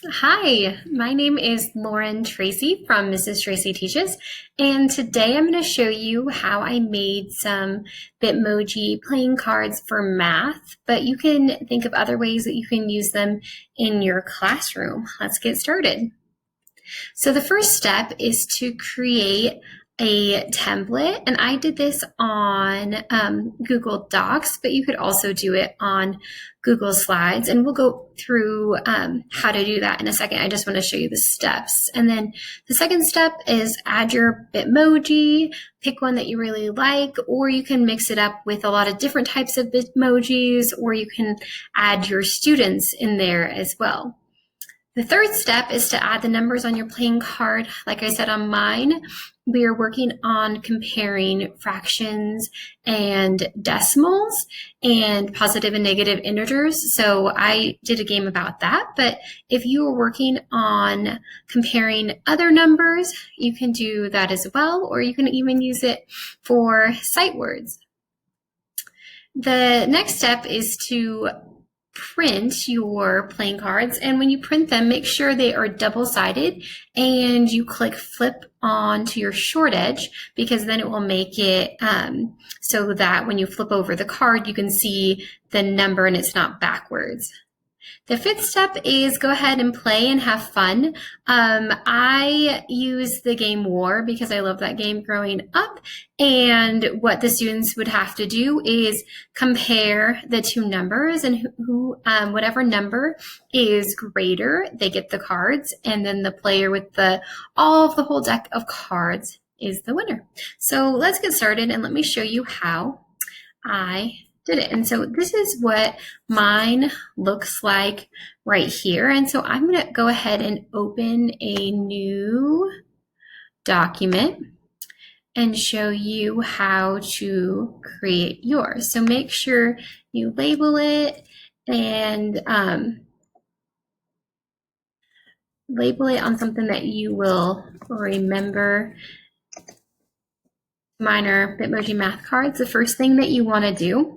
Hi, my name is Lauren Tracy from Mrs. Tracy Teaches, and today I'm going to show you how I made some Bitmoji playing cards for math, but you can think of other ways that you can use them in your classroom. Let's get started. So the first step is to create a template, and I did this on Google Docs, but you could also do it on Google Slides, and we'll go through how to do that in a second. I just want to show you the steps. And then the second step is add your Bitmoji, pick one that you really like, or you can mix it up with a lot of different types of Bitmojis, or you can add your students in there as well. The third step is to add the numbers on your playing card. Like I said on mine, we are working on comparing fractions and decimals and positive and negative integers. So I did a game about that. But if you are working on comparing other numbers, you can do that as well, or you can even use it for sight words. The next step is to print your playing cards, and when you print them, make sure they are double-sided and you click flip onto your short edge, because then it will make it so that when you flip over the card you can see the number and it's not backwards. The fifth step is go ahead and play and have fun. I use the game War because I love that game growing up. And what the students would have to do is compare the two numbers, and whatever number is greater, they get the cards. And then the player with all of the whole deck of cards is the winner. So let's get started, and let me show you how I did it. And so this is what mine looks like right here. And so I'm going to go ahead and open a new document and show you how to create yours. So make sure you label it and label it on something that you will remember. Mine are Bitmoji math cards. The first thing that you want to do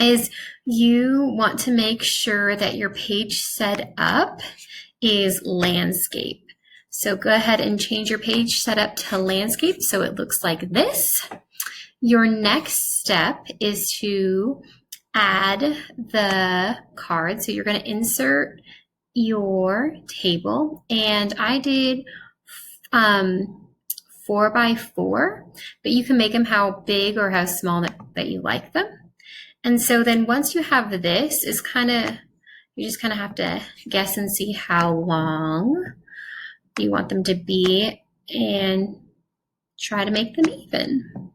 is you want to make sure that your page setup is landscape. So go ahead and change your page setup to landscape so it looks like this. Your next step is to add the card. So you're going to insert your table, and I did 4x4, but you can make them how big or how small that you like them. And so then once you have this, you just kind of have to guess and see how long you want them to be and try to make them even.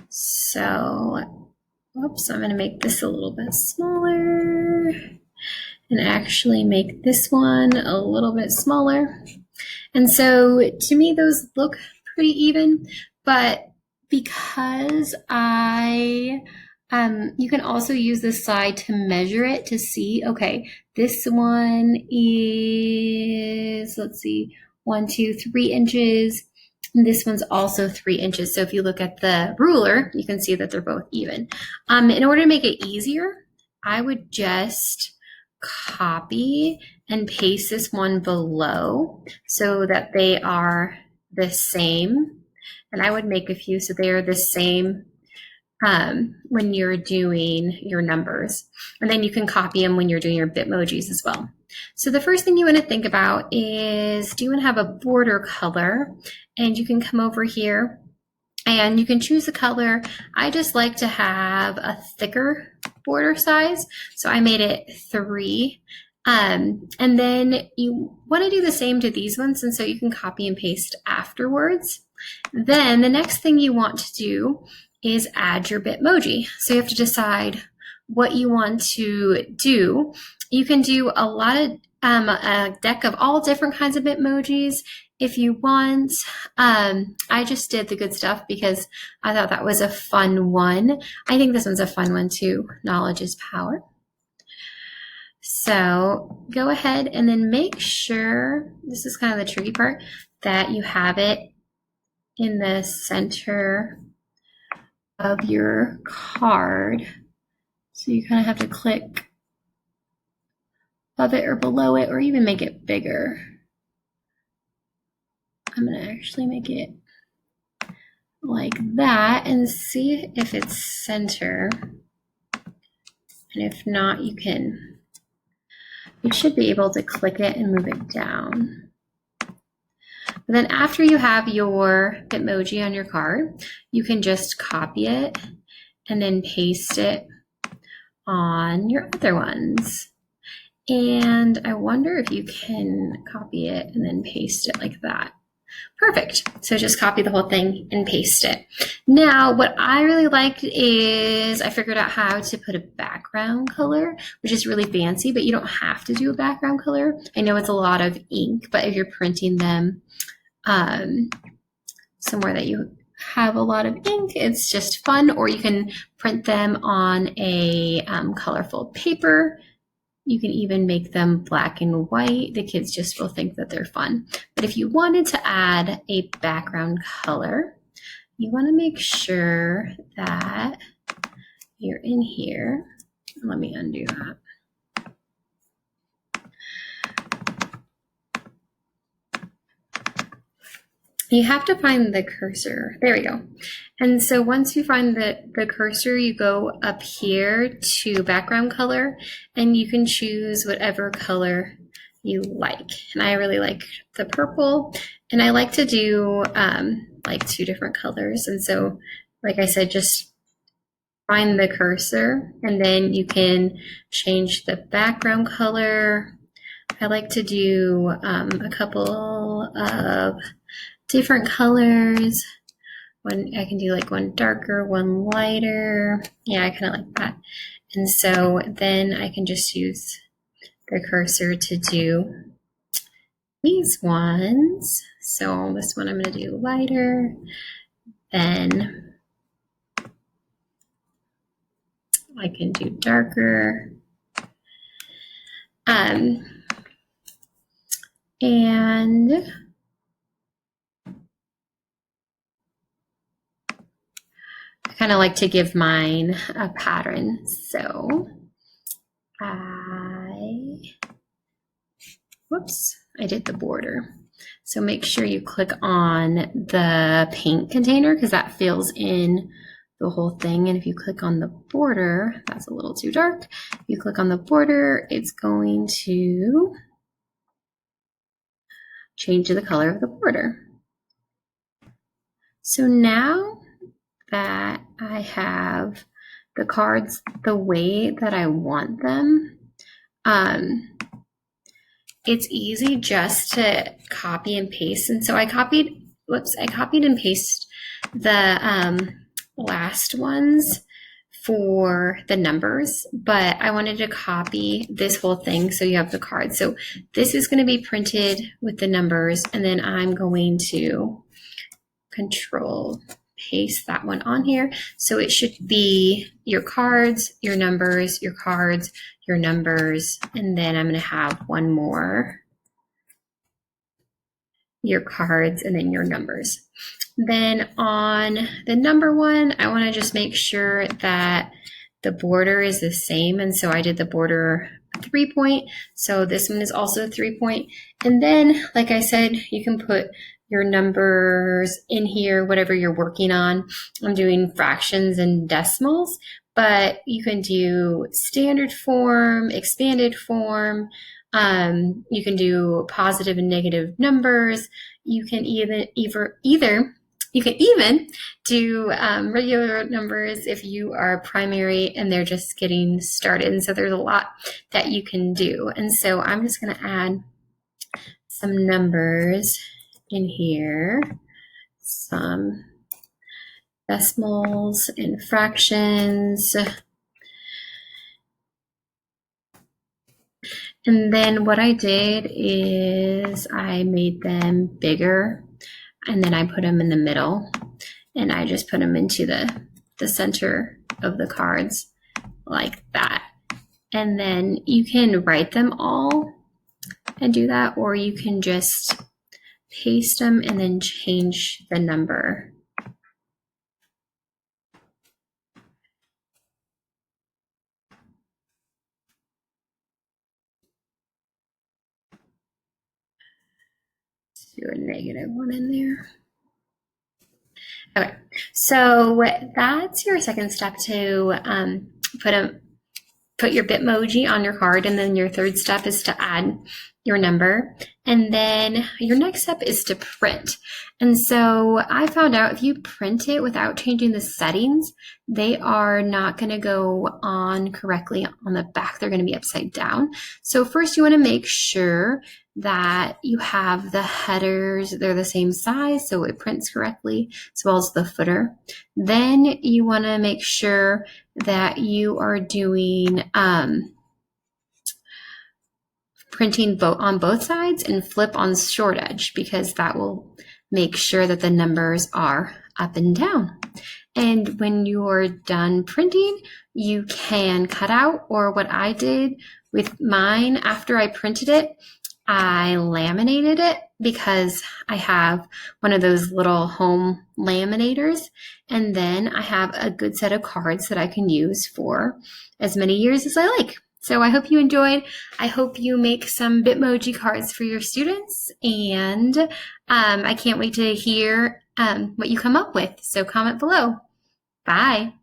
So, oops, I'm going to make this a little bit smaller and actually make this one a little bit smaller. And so to me, those look pretty even, but because you can also use this side to measure it to see, okay, this one is, let's see, 1, 2, 3 inches. And this one's also 3 inches. So if you look at the ruler, you can see that they're both even. In order to make it easier, I would just copy and paste this one below so that they are the same. And I would make a few so they are the same when you're doing your numbers. And then you can copy them when you're doing your Bitmojis as well. So the first thing you want to think about is, do you want to have a border color? And you can come over here and you can choose a color. I just like to have a thicker border size, so I made it 3. And then you want to do the same to these ones, and so you can copy and paste afterwards. Then the next thing you want to do is add your Bitmoji. So you have to decide what you want to do. You can do a deck of all different kinds of Bitmojis if you want. I just did the good stuff because I thought that was a fun one. I think this one's a fun one too. Knowledge is power. So go ahead and then make sure, this is kind of the tricky part, that you have it in the center of your card. So you kind of have to click above it or below it, or even make it bigger. I'm going to actually make it like that and see if it's center. And if not, you should be able to click it and move it down. But then after you have your Bitmoji on your card, you can just copy it and then paste it on your other ones. And I wonder if you can copy it and then paste it like that. Perfect. So just copy the whole thing and paste it. Now, what I really liked is I figured out how to put a background color, which is really fancy, but you don't have to do a background color. I know it's a lot of ink, but if you're printing them somewhere that you have a lot of ink, it's just fun, or you can print them on a colorful paper. You can even make them black and white. The kids just will think that they're fun. But if you wanted to add a background color, you want to make sure that you're in here. Let me undo that. You have to find the cursor. There we go. And so once you find the cursor, you go up here to background color, and you can choose whatever color you like. And I really like the purple, and I like to do like 2 different colors. And so, like I said, just find the cursor, and then you can change the background color. I like to do a couple of different colors. I can do like one darker, one lighter. Yeah, I kind of like that. And so then I can just use the cursor to do these ones. So this one I'm going to do lighter. Then I can do darker. And I kind of like to give mine a pattern. So I did the border. So make sure you click on the paint container because that fills in the whole thing. And if you click on the border, that's a little too dark. If you click on the border, it's going to change the color of the border. So now that I have the cards the way that I want them, it's easy just to copy and paste. And so I copied and pasted the last ones for the numbers, but I wanted to copy this whole thing so you have the card. So this is going to be printed with the numbers, and then I'm going to Control paste that one on here. So it should be your cards, your numbers, your cards, your numbers, and then I'm going to have one more, your cards, and then your numbers. Then on the number one, I want to just make sure that the border is the same. And so I did the border 3-point. So this one is also 3-point. And then, like I said, you can put your numbers in here, whatever you're working on. I'm doing fractions and decimals, but you can do standard form, expanded form. You can do positive and negative numbers. You can even do regular numbers if you are primary and they're just getting started. And so there's a lot that you can do. And so I'm just going to add some numbers in here, some decimals and fractions. And then what I did is I made them bigger, and then I put them in the middle, and I just put them into the center of the cards like that. And then you can write them all and do that, or you can just paste them and then change the number. do a -1 in there. Okay, so that's your second step to put your Bitmoji on your card, and then your third step is to add your number, and then your next step is to print. And so I found out if you print it without changing the settings, they are not going to go on correctly on the back. They're going to be upside down. So first you want to make sure that you have the headers, they're the same size so it prints correctly, as well as the footer. Then you want to make sure that you are doing printing on both sides and flip on short edge, because that will make sure that the numbers are up and down. And when you're done printing, you can cut out, or what I did with mine after I printed it, I laminated it because I have one of those little home laminators, and then I have a good set of cards that I can use for as many years as I like. So I hope you enjoyed. I hope you make some Bitmoji cards for your students, and I can't wait to hear what you come up with. So comment below. Bye.